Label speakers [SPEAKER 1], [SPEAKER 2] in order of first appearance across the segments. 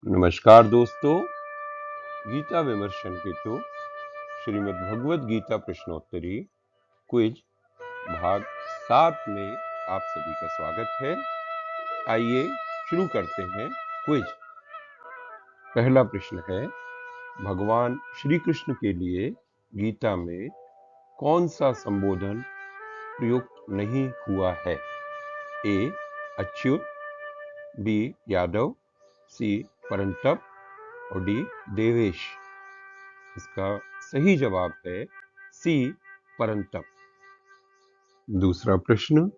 [SPEAKER 1] नमस्कार दोस्तों, गीता विमर्शन हेतु श्रीमद् भगवद गीता प्रश्नोत्तरी क्विज भाग 7 में आप सभी का स्वागत है। आइए शुरू करते हैं क्विज। पहला प्रश्न है, भगवान श्री कृष्ण के लिए गीता में कौन सा संबोधन प्रयुक्त नहीं हुआ है? ए अच्युत, बी यादव, सी परंतप और डी देवेश। इसका सही जवाब है सी परंतप। दूसरा प्रश्न,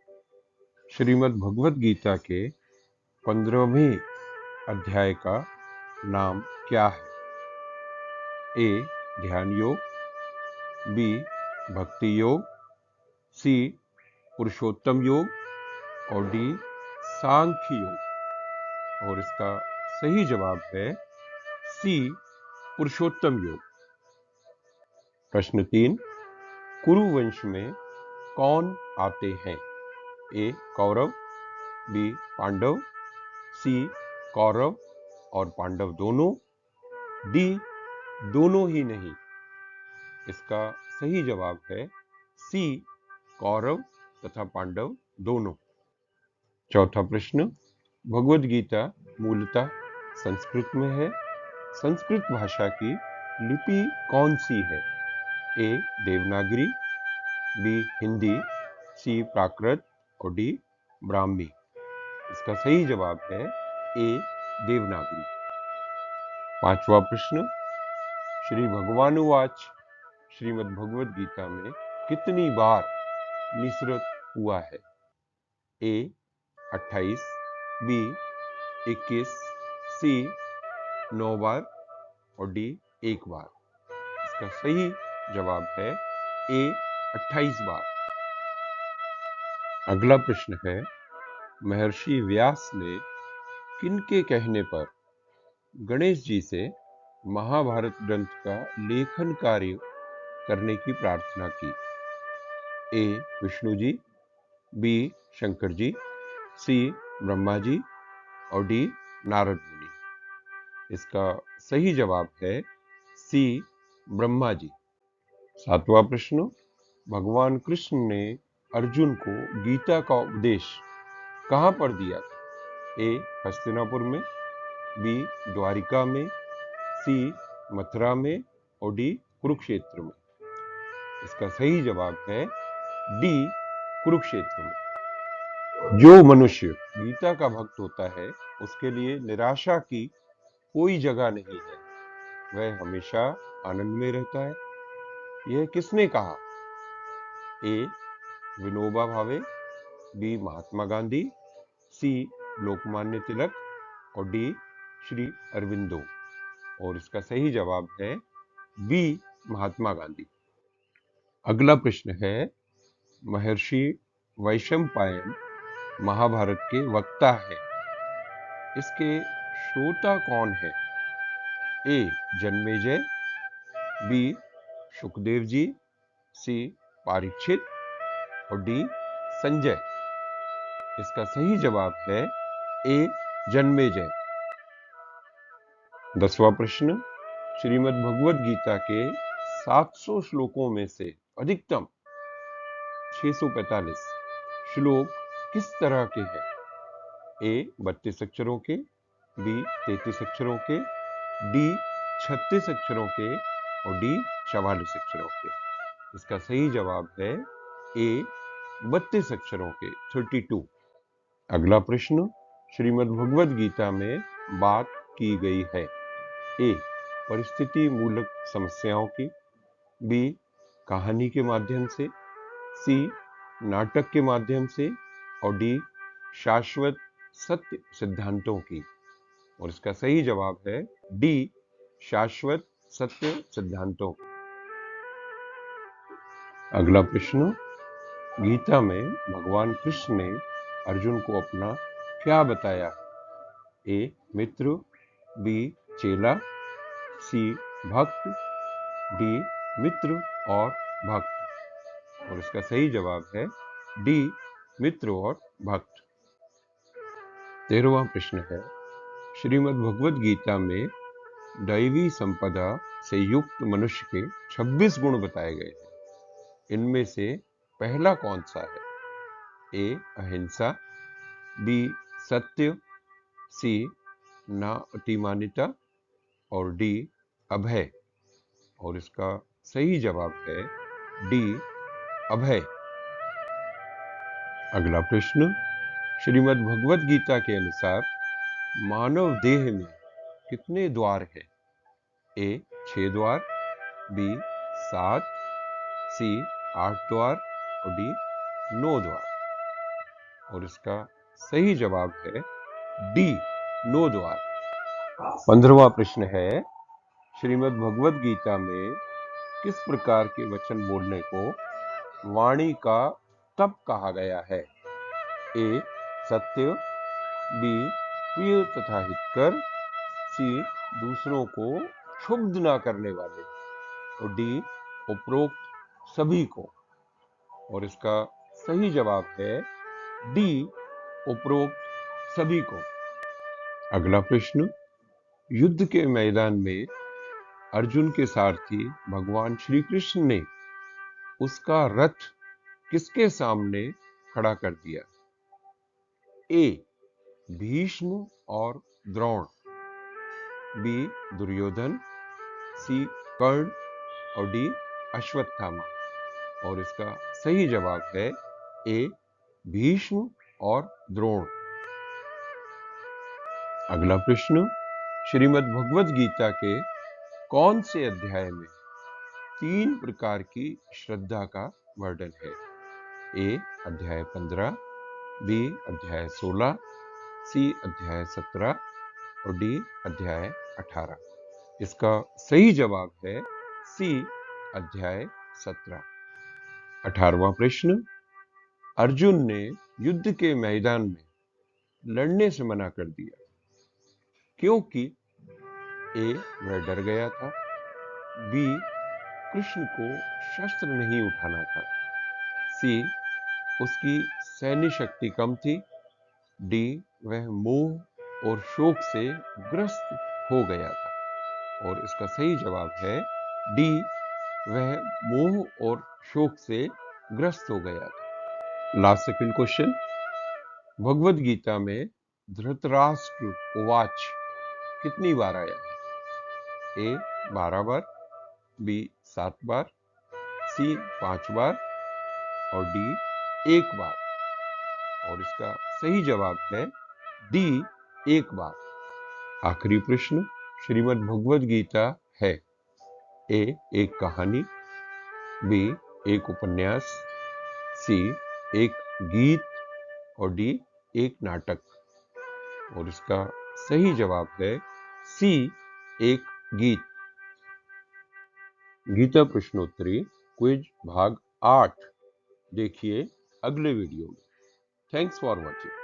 [SPEAKER 1] श्रीमद् भगवद गीता के 15वें अध्याय का नाम क्या है? ए ध्यान योग, बी भक्ति योग, सी पुरुषोत्तम योग और डी सांख्य योग। और इसका सही जवाब है सी पुरुषोत्तम योग। प्रश्न 3, कुरुवंश में कौन आते हैं? ए कौरव, बी पांडव, सी कौरव और पांडव दोनों, डी दोनों ही नहीं। इसका सही जवाब है सी कौरव तथा पांडव दोनों। चौथा प्रश्न, भगवद गीता मूलतः संस्कृत में है। संस्कृत भाषा की लिपि कौन सी है? ए देवनागरी, बी हिंदी, सी प्राकृत और डी ब्राह्मी। इसका सही जवाब है ए देवनागरी। पांचवा प्रश्न, श्री भगवानुवाच श्रीमद् भगवद गीता में कितनी बार निसृत हुआ है? ए 28, बी 21, सी 9 बार और डी 1 बार। इसका सही जवाब है ए 28 बार। अगला प्रश्न है, महर्षि व्यास ने किनके कहने पर गणेश जी से महाभारत ग्रंथ का लेखन कार्य करने की प्रार्थना की? ए विष्णु जी, बी शंकर जी, सी ब्रह्मा जी और डी नारद मुनि। इसका सही जवाब है सी ब्रह्मा जी। सातवां प्रश्न, भगवान कृष्ण ने अर्जुन को गीता का उपदेश कहां पर दिया था? ए हस्तिनापुर में, बी द्वारिका में, सी मथुरा में और डी कुरुक्षेत्र में। इसका सही जवाब है डी कुरुक्षेत्र में। जो मनुष्य गीता का भक्त होता है उसके लिए निराशा की कोई जगह नहीं है, वह हमेशा आनंद में रहता है। यह किसने कहा? ए विनोबा भावे, बी महात्मा गांधी, सी लोकमान्य तिलक और डी श्री अरविंदो। और इसका सही जवाब है बी महात्मा गांधी। अगला प्रश्न है, महर्षि वैशंपायन महाभारत के वक्ता है, इसके श्रोता कौन है? ए जन्मेजय, बी सुखदेव जी, सी परीक्षित और डी संजय। इसका सही जवाब है ए जन्मेजय। 10वां प्रश्न, श्रीमद् भगवद गीता के 700 श्लोकों में से अधिकतम 645 श्लोक किस तरह के हैं? ए 32 अक्षरों के, बी 33 अक्षरों के, डी 36 अक्षरों के और डी 44 अक्षरों के। इसका सही जवाब है ए 32 अक्षरों के 32। अगला प्रश्न, श्रीमद् भगवद गीता में बात की गई है। ए परिस्थिति मूलक समस्याओं की, बी कहानी के माध्यम से, सी नाटक के माध्यम से और डी शाश्वत सत्य सिद्धांतों की। और इसका सही जवाब है डी शाश्वत सत्य सिद्धांतों। अगला प्रश्न, गीता में भगवान कृष्ण ने अर्जुन को अपना क्या बताया? ए मित्र, बी चेला, सी भक्त, डी मित्र और भक्त। और इसका सही जवाब है डी मित्र और भक्त। 13वां प्रश्न है, श्रीमद् भगवद गीता में दैवी संपदा से युक्त मनुष्य के 26 गुण बताए गए हैं। इनमें से पहला कौन सा है? ए अहिंसा, बी सत्य, सी ना अतिमानिता और डी अभय। और इसका सही जवाब है डी अभय। अगला प्रश्न, श्रीमद् भगवद गीता के अनुसार मानव देह में कितने द्वार हैं? ए 6 द्वार, बी 7, सी 8 द्वार और डी 9 द्वार। और इसका सही जवाब है डी 9 द्वार। 15वां प्रश्न है, श्रीमद् भगवद गीता में किस प्रकार के वचन बोलने को वाणी का तप कहा गया है? ए सत्य, बी प्रिय तथा हितकर, सी दूसरों को क्षुब्ध ना करने वाले और डी उपरोक्त सभी को। और इसका सही जवाब है डी उपरोक्त सभी को। अगला प्रश्न, युद्ध के मैदान में अर्जुन के सारथी भगवान श्री कृष्ण ने उसका रथ किसके सामने खड़ा कर दिया? ए भीष्म और द्रोण, बी दुर्योधन, सी कर्ण और डी अश्वत्थामा। और इसका सही जवाब है ए भीष्म और द्रोण। अगला प्रश्न, श्रीमद् भगवद गीता के कौन से अध्याय में 3 प्रकार की श्रद्धा का वर्णन है? ए अध्याय 15, बी अध्याय 16, सी अध्याय 17 और डी अध्याय 18। इसका सही जवाब है सी अध्याय 17। 18वां प्रश्न, अर्जुन ने युद्ध के मैदान में लड़ने से मना कर दिया क्योंकि ए वह डर गया था, बी कृष्ण को शस्त्र नहीं उठाना था, सी उसकी सैन्य शक्ति कम थी, डी वह मोह और शोक से ग्रस्त हो गया था। और इसका सही जवाब है डी वह मोह और शोक से ग्रस्त हो गया था। Last second question, Bhagavad Gita में धृतराष्ट्र उवाच कितनी बार आया है? ए 12 बार, बी 7 बार, सी 5 बार और डी 1 बार। और इसका सही जवाब है डी 1 बार। आखिरी प्रश्न, श्रीमद् भगवद गीता है ए एक कहानी, बी एक उपन्यास, सी एक गीत और डी एक नाटक। और इसका सही जवाब है सी एक गीत। गीता प्रश्नोत्तरी क्विज भाग 8 देखिए अगले वीडियो में। Thanks for watching.